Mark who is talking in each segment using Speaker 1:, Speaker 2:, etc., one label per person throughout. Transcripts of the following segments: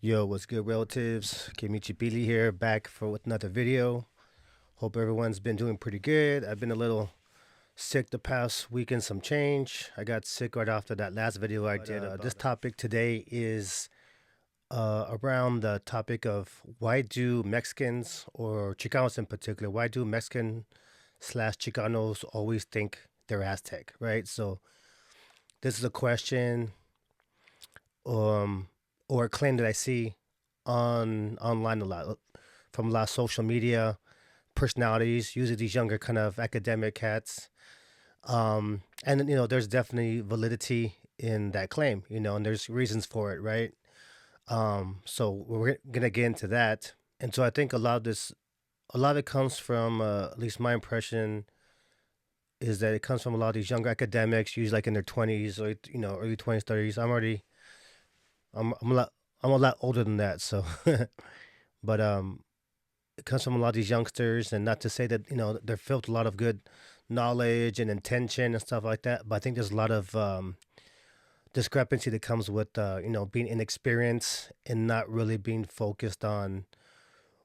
Speaker 1: Yo, what's good, relatives? Kimichi Billy here, back for with another video. Hope everyone's been doing pretty good. I've been a little sick the past week and some change. I got sick right after that last video I did. This topic today is around the topic of why do Mexicans, or Chicanos in particular, why do Mexican slash Chicanos always think they're Aztec, right? So this is a question um, or a claim that I see on online a lot from a lot of social media personalities, usually these younger kind of academic cats. And there's definitely validity in that claim, and there's reasons for it, right? So we're gonna get into that, and so I think a lot of it comes from, at least my impression is that it comes from a lot of these younger academics, usually like in their 20s or early 20s, 30s. I'm a lot older than that, so but it comes from a lot of these youngsters, and not to say that they're filled with a lot of good knowledge and intention and stuff like that, but I think there's a lot of discrepancy that comes with being inexperienced and not really being focused on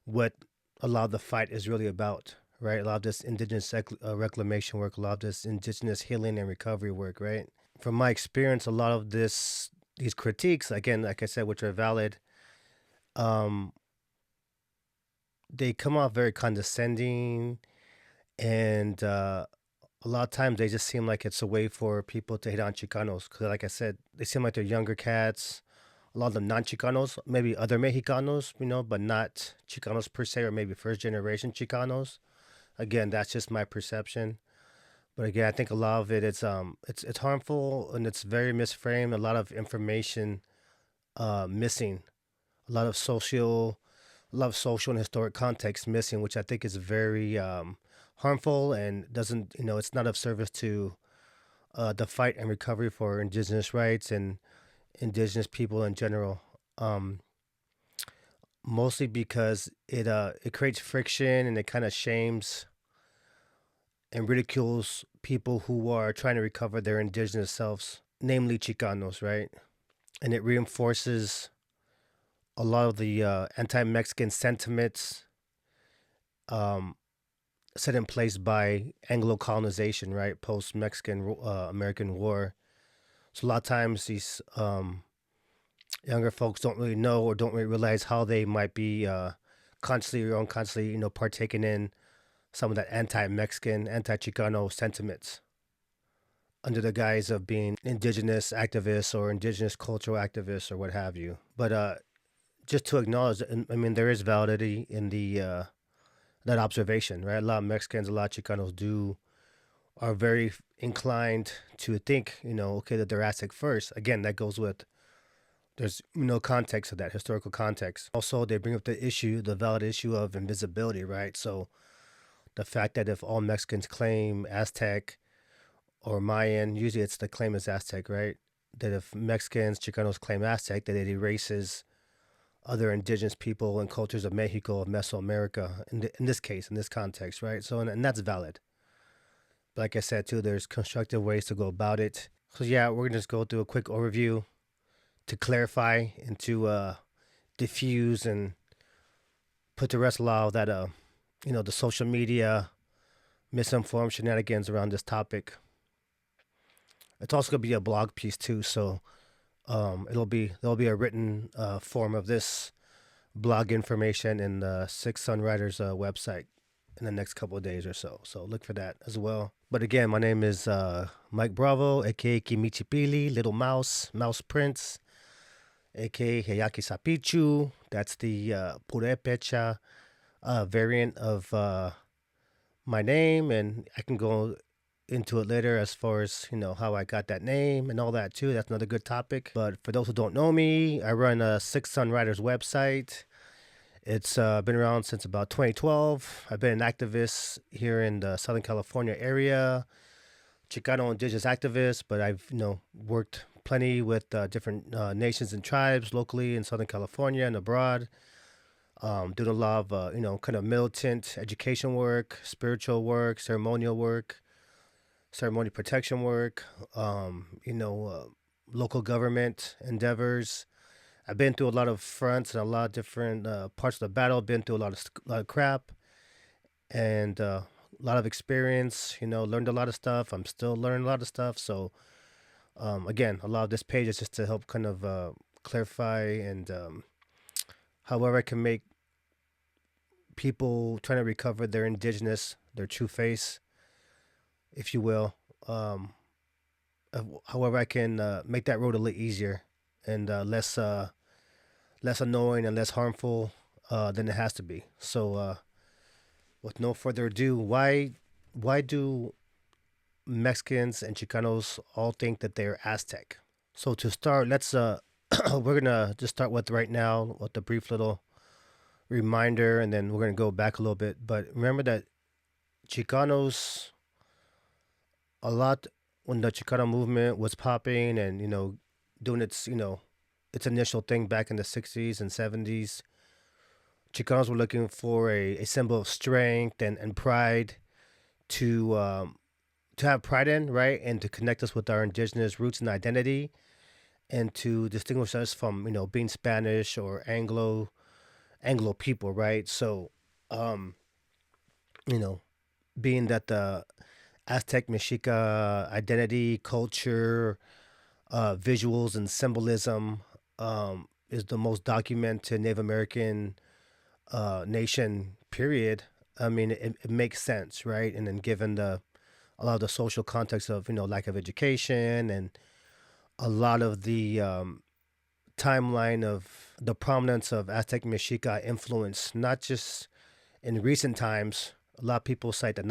Speaker 1: what a lot of the fight is really about, right? A lot of this indigenous reclamation work, a lot of this indigenous healing and recovery work, right? From my experience, a lot of these critiques, again, like I said, which are valid, um, they come off very condescending, and a lot of times they just seem like it's a way for people to hit on Chicanos. Because, like I said, they seem like they're younger cats. A lot of them non-Chicanos, maybe other Mexicanos, but not Chicanos per se, or maybe first generation Chicanos. Again, that's just my perception. But again, I think a lot of it, it's harmful, and it's very misframed. A lot of information missing. A lot of social and historic context missing, which I think is very harmful, and doesn't, it's not of service to the fight and recovery for indigenous rights and indigenous people in general. Um, Mostly because it creates friction, and it kind of shames and ridicules people who are trying to recover their indigenous selves, namely Chicanos, right? And it reinforces a lot of the anti-Mexican sentiments um, set in place by Anglo colonization, right? Post-Mexican American War. So a lot of times these younger folks don't really know, or don't really realize how they might be constantly or unconsciously, partaking in some of that anti-Mexican, anti-Chicano sentiments under the guise of being indigenous activists or indigenous cultural activists or what have you. But just to acknowledge, I mean, there is validity in the that observation, right? A lot of Mexicans, a lot of Chicanos are very inclined to think, okay, that they're Aztec first. Again, that goes with there's no context of that, historical context. Also, they bring up the valid issue of invisibility, right? So the fact that if all Mexicans claim Aztec or Mayan, usually it's the claim is Aztec, right? That if Mexicans, Chicanos claim Aztec, that it erases other indigenous people and cultures of Mexico, of Mesoamerica, in this case, in this context, right? So, and that's valid. But like I said, too, there's constructive ways to go about it. So, yeah, we're going to just go through a quick overview to clarify and to diffuse and put to rest a lot of that, the social media misinformed shenanigans around this topic. It's also going to be a blog piece, too, so there'll be a written form of this blog information in the Six Sun Riders website in the next couple of days or so. So look for that as well. But again, my name is Mike Bravo, aka Kimichi Pili, Little Mouse Prince, aka Hayaki Sapichu. That's the Purepecha variant of my name, and I can go into it later as far as how I got that name and all that too. That's another good topic. But for those who don't know me, I run a Six Sun Riders website. It's been around since about 2012. I've been an activist here in the Southern California area, Chicano indigenous activist, but I've worked plenty with different nations and tribes locally in Southern California and abroad. Doing a lot of kind of militant education work, spiritual work, ceremonial work, ceremony protection work, local government endeavors, I've been through a lot of fronts and a lot of different parts of the battle. Been through lot of crap and a lot of experience. You know, learned a lot of stuff. I'm still learning a lot of stuff. So again, a lot of this page is just to help kind of clarify and however I can make people trying to recover their indigenous, their true face, if you will. Um, However, I can make that road a little easier and less annoying and less harmful than it has to be. So, with no further ado, why do Mexicans and Chicanos all think that they're Aztec? So to start, let's we're gonna just start with right now with a brief little reminder, and then we're gonna go back a little bit. But remember that Chicanos a lot when the Chicano movement was popping and doing its its initial thing back in the '60s and '70s. Chicanos were looking for a symbol of strength and pride to have pride in, right, and to connect us with our indigenous roots and identity, and to distinguish us from being Spanish or Anglo people, right? So, um, you know, being that the Aztec Mexica identity, culture, visuals, and symbolism is the most documented Native American nation. Period. I mean, it makes sense, right? And then given the a lot of the social context of lack of education and a lot of the timeline of the prominence of Aztec Mexica influence, not just in recent times. A lot of people cite um,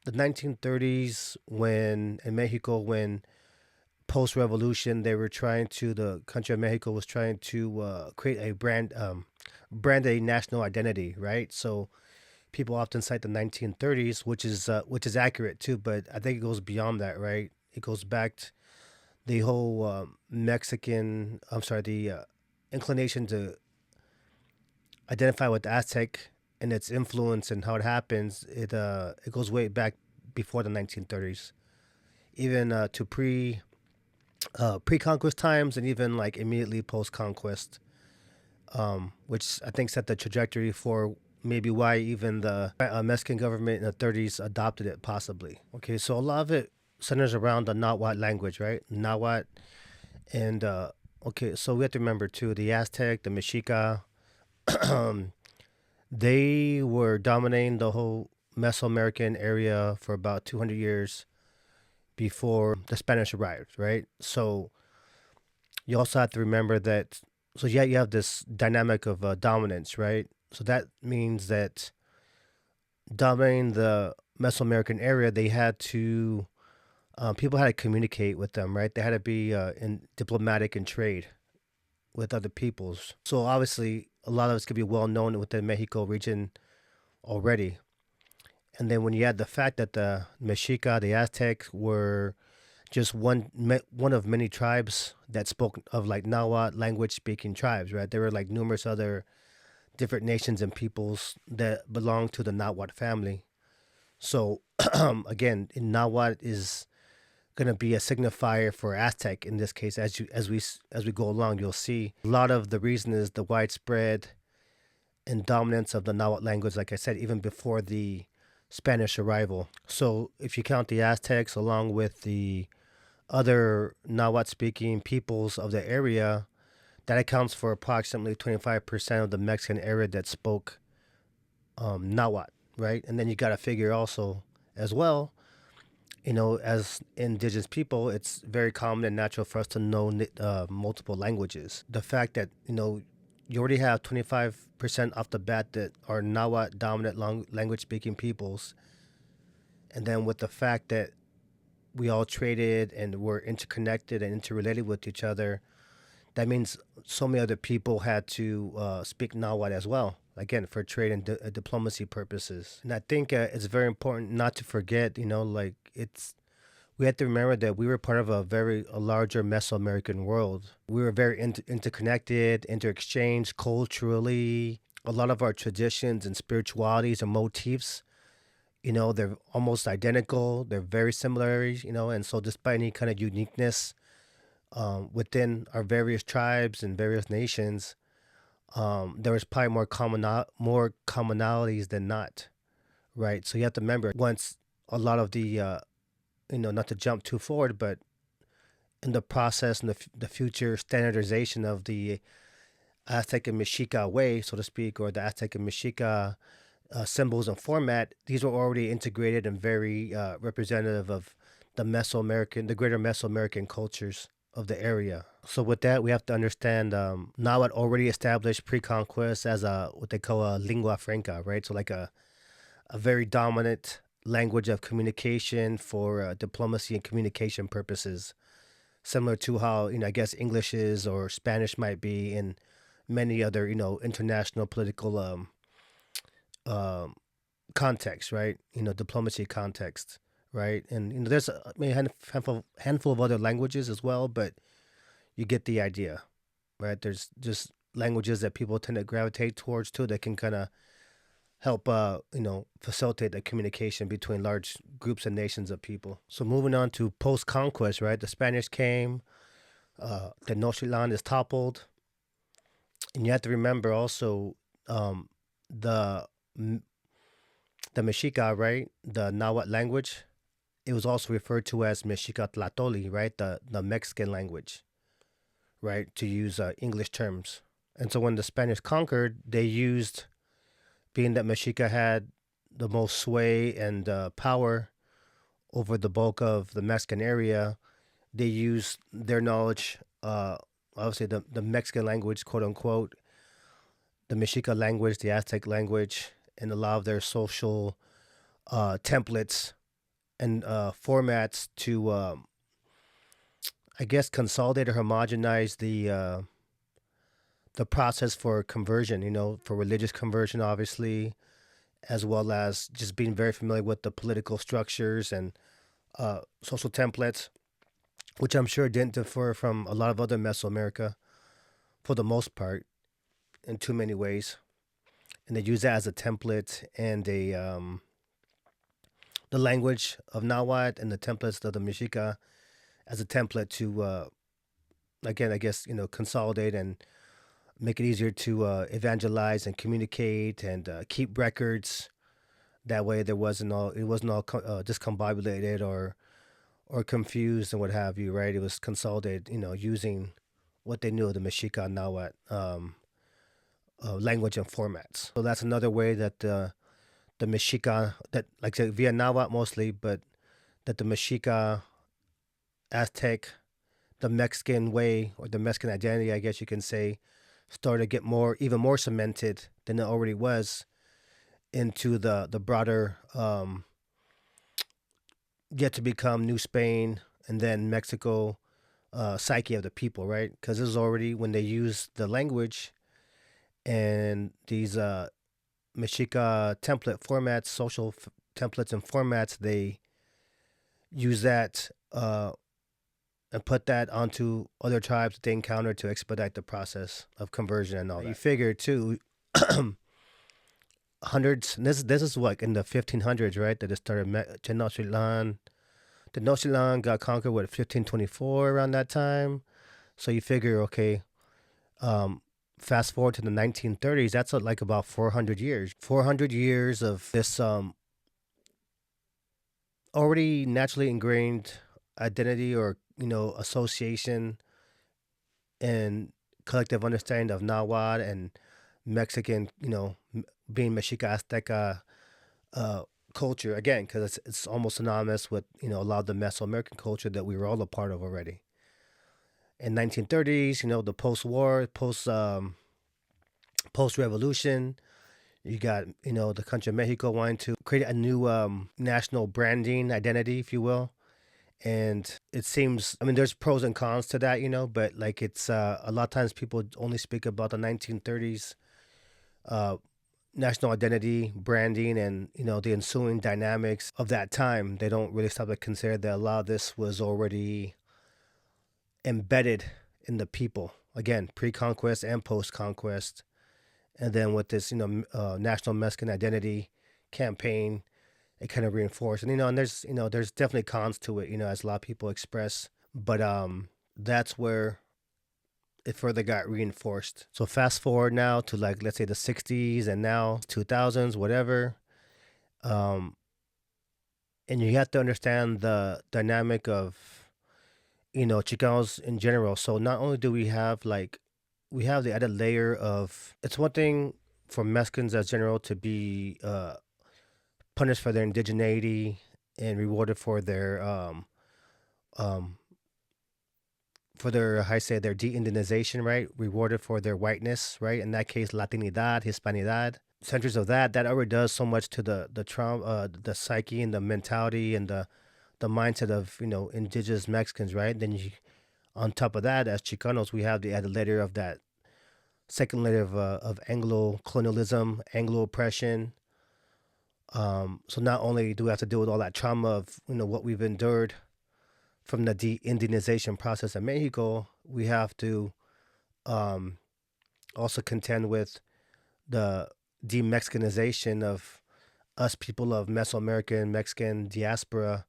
Speaker 1: the 1930s when in Mexico when post revolution they were trying to the country of Mexico was trying to create a brand a national identity, right? So people often cite the 1930s, which is accurate too, but I think it goes beyond that, right? It goes back to the whole Mexican, I'm sorry, the inclination to identify with the Aztec and its influence and how it happens. It goes way back before the 1930s, even to pre conquest times, and even like immediately post conquest, which I think set the trajectory for maybe why even the Mexican government in the 30s adopted it, possibly. Okay, so a lot of it centers around the Nahuatl language, right? Nahuatl, and okay, so we have to remember too the Aztec, the Mexica, they were dominating the whole Mesoamerican area for about 200 years before the Spanish arrived, right? So you also have to remember that. So yeah, you have this dynamic of dominance, right? So that means that dominating the Mesoamerican area, they had to people had to communicate with them, right? They had to be in diplomatic and trade with other peoples. So obviously, a lot of us could be well known within Mexico region already. And then when you add the fact that the Mexica, the Aztecs, were just one of many tribes that spoke of like Nahuatl language speaking tribes, right? There were like numerous other different nations and peoples that belong to the Nahuatl family. So again, in Nahuatl is going to be a signifier for Aztec in this case. As we go along, you'll see a lot of the reason is the widespread and dominance of the Nahuatl language. Like I said, even before the Spanish arrival. So if you count the Aztecs along with the other Nahuatl speaking peoples of the area, that accounts for approximately 25% of the Mexican area that spoke Nahuatl, right? And then you got to figure also as well, as indigenous people, it's very common and natural for us to know multiple languages. The fact that, you already have 25% off the bat that are Nahuatl dominant language speaking peoples. And then with the fact that we all traded and were interconnected and interrelated with each other, that means so many other people had to speak Nahuatl as well, again, for trade and diplomacy purposes. And I think it's very important not to forget, like we have to remember that we were part of a larger Mesoamerican world. We were very interconnected, interexchanged culturally. A lot of our traditions and spiritualities and motifs, they're almost identical. They're very similar, and so despite any kind of uniqueness within our various tribes and various nations, there was probably more commonalities than not, right? So you have to remember once a lot of the not to jump too forward, but in the process and the future standardization of the Aztec and Mexica way, so to speak, or the Aztec and Mexica symbols and format, these were already integrated and very representative of the greater Mesoamerican cultures of the area. So with that, we have to understand Nahuatl already established pre-conquest as what they call a lingua franca, right? So like a very dominant language of communication for diplomacy and communication purposes, similar to how I guess English is or Spanish might be in many other international political um, context, right? Diplomacy context, right? And there's maybe a handful of other languages as well, but you get the idea, right? There's just languages that people tend to gravitate towards too that can kind of help facilitate the communication between large groups and nations of people. So moving on to post-conquest, right? The Spanish came, the Tenochtitlan is toppled, and you have to remember also the the Mexica, right? The Nahuatl language. It was also referred to as Mexica Tlatoli, right? The Mexican language, right? To use English terms. And so when the Spanish conquered, they used, being that Mexica had the most sway and power over the bulk of the Mexican area, they used their knowledge, obviously the Mexican language, quote unquote, the Mexica language, the Aztec language, and a lot of their social templates and formats to, I guess, consolidate or homogenize the process for conversion. For religious conversion, obviously, as well as just being very familiar with the political structures and social templates, which I'm sure didn't differ from a lot of other Mesoamerica for the most part in too many ways. And they use that as a template and the language of Nahuatl and the templates of the Mexica as a template to, again, I guess, consolidate and make it easier to evangelize and communicate and keep records. That way, it wasn't all discombobulated or confused and what have you, right? It was consolidated, using what they knew of the Mexica and Nahuatl language and formats. So that's another way that the Mexica, that like I said, via Nahuatl mostly, but that the Mexica, Aztec, the Mexican way or the Mexican identity, I guess you can say, started to get even more cemented than it already was into the broader yet to become New Spain and then Mexico psyche of the people, right? Because this is already when they used the language and these Mexica template formats, social templates and formats, they use that and put that onto other tribes that they encounter to expedite the process of conversion and all that. You figure too, hundreds. This is what in the 1500s, right? That it started. Tenochtitlan. Tenochtitlan got conquered what 1524 around that time. So you figure, okay, fast forward to the 1930s. That's like about 400 years. 400 years of this already naturally ingrained identity or association and collective understanding of Nahuatl and Mexican, being Mexica Azteca culture again, because it's almost synonymous with a lot of the Mesoamerican culture that we were all a part of already. In 1930s, the post-war, post-revolution, you got the country of Mexico wanting to create a new national branding identity, if you will. And it seems, I mean, there's pros and cons to that, but like it's a lot of times people only speak about the 1930s national identity, branding, and the ensuing dynamics of that time. They don't really stop to consider that a lot of this was already embedded in the people. Again, pre-conquest and post-conquest, and then with this national Mexican identity campaign, it kind of reinforced. And there's definitely cons to it, as a lot of people express. But that's where it further got reinforced. So fast forward now to like let's say the 60s and now 2000s, whatever. Um, and you have to understand the dynamic of Chicanos in general. So not only do we have like we have the added layer of it's one thing for Mexicans as general to be punished for their indigeneity and rewarded um for their how I say their de-Indianization, right? Rewarded for their whiteness, right? In that case, Latinidad, Hispanidad. Centuries of that already does so much to the trauma, the psyche and the mentality and the mindset of indigenous Mexicans, right? Then you, on top of that, as Chicanos, we have the added layer of that second layer of Anglo colonialism, Anglo oppression. So not only do we have to deal with all that trauma of what we've endured from the de-Indianization process in Mexico, we have to um, also contend with the de-Mexicanization of us people of Mesoamerican Mexican diaspora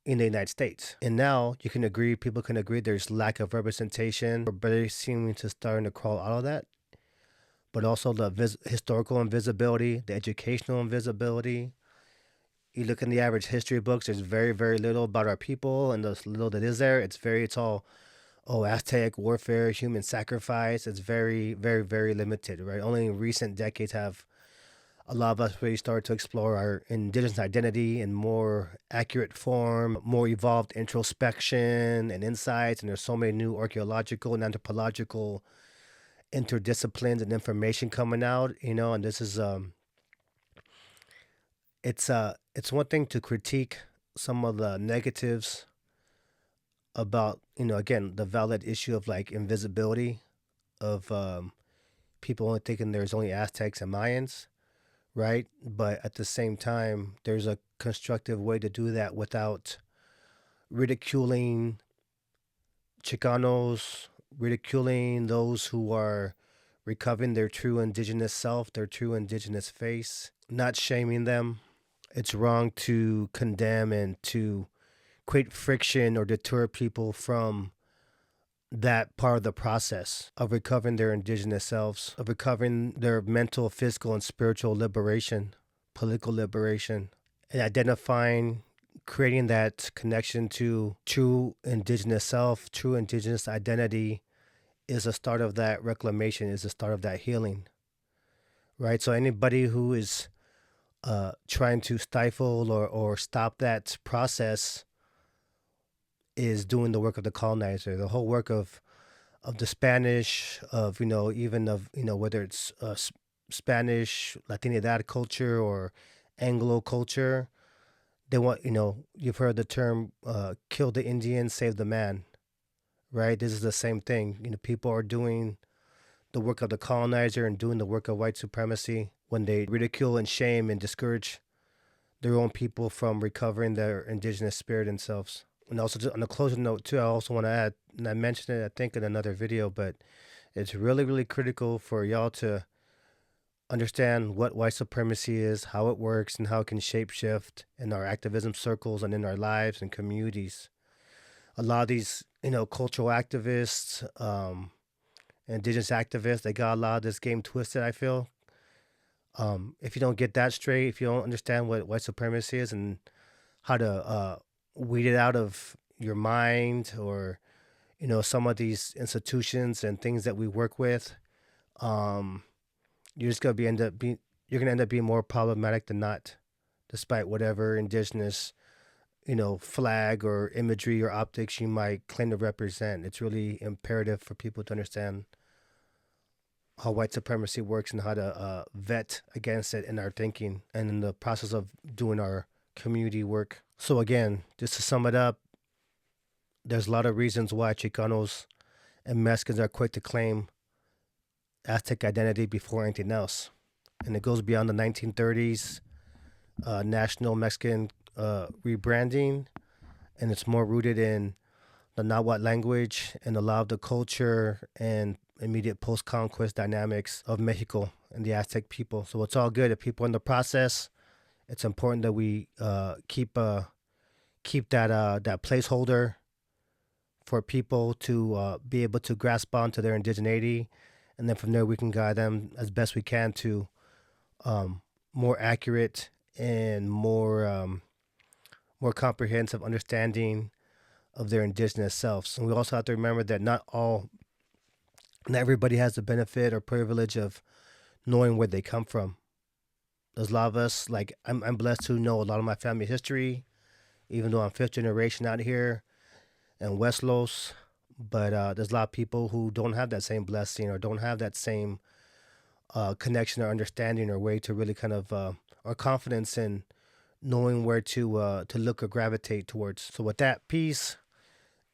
Speaker 1: in the United States. And now you can agree, people can agree there's lack of representation. We're barely seeming to starting to crawl out of that. But also the historical invisibility, the educational invisibility. You look in the average history books, there's very, very little about our people, and the little that is there, it's all, oh, Aztec warfare, human sacrifice. It's very, very, very limited, right? Only in recent decades have a lot of us really started to explore our indigenous identity in more accurate form, more evolved introspection and insights. And there's so many new archaeological and anthropological interdisciplines and information coming out, and this is it's one thing to critique some of the negatives about again the valid issue of like invisibility of people only thinking there's only Aztecs and Mayans, right? But at the same time, there's a constructive way to do that without ridiculing Chicanos, ridiculing those who are recovering their true indigenous self, their true indigenous face, not shaming them. It's wrong to condemn and to create friction or deter people from that part of the process of recovering their indigenous selves, of recovering their mental, physical, and spiritual liberation, political liberation, and identifying, creating that connection to true indigenous self, true indigenous identity is the start of that reclamation, is the start of that healing, right? So anybody who is trying to stifle or stop that process is doing the work of the colonizer. The whole work of the Spanish, of even of whether it's Spanish Latinidad culture or Anglo culture, they want you've heard the term "kill the Indian, save the man," right? This is the same thing. People are doing the work of the colonizer and doing the work of white supremacy when they ridicule and shame and discourage their own people from recovering their indigenous spirit and selves. And also, on a closing note too, I also want to add, and I mentioned it I think in another video, but it's really, really critical for y'all to understand what white supremacy is, how it works, and how it can shapeshift in our activism circles and in our lives and communities. A lot of these, cultural activists, indigenous activists, they got a lot of this game twisted, I feel. If you don't get that straight, if you don't understand what white supremacy is and how to weed it out of your mind, or some of these institutions and things that we work with, um, you're just gonna you're gonna end up being more problematic than not, despite whatever indigenous flag or imagery or optics you might claim to represent. It's really imperative for people to understand how white supremacy works and how to vet against it in our thinking and in the process of doing our community work. So again, just to sum it up, there's a lot of reasons why Chicanos and Mexicans are quick to claim Aztec identity before anything else. And it goes beyond the 1930s national Mexican rebranding, and it's more rooted in the Nahuatl language and a lot of the culture and immediate post-conquest dynamics of Mexico and the Aztec people. So it's all good if people in the process. It's important that we keep that that placeholder for people to be able to grasp onto their indigeneity, and then from there we can guide them as best we can to um, more accurate and more comprehensive understanding of their indigenous selves. And we also have to remember that not everybody has the benefit or privilege of knowing where they come from. There's a lot of us, like I'm blessed to know a lot of my family history, even though I'm fifth generation out here in West Los. But there's a lot of people who don't have that same blessing or don't have that same connection or understanding or way to really kind of or confidence in knowing where to look or gravitate towards. So with that, peace,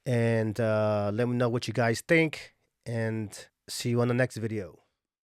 Speaker 1: and let me know what you guys think, and see you on the next video.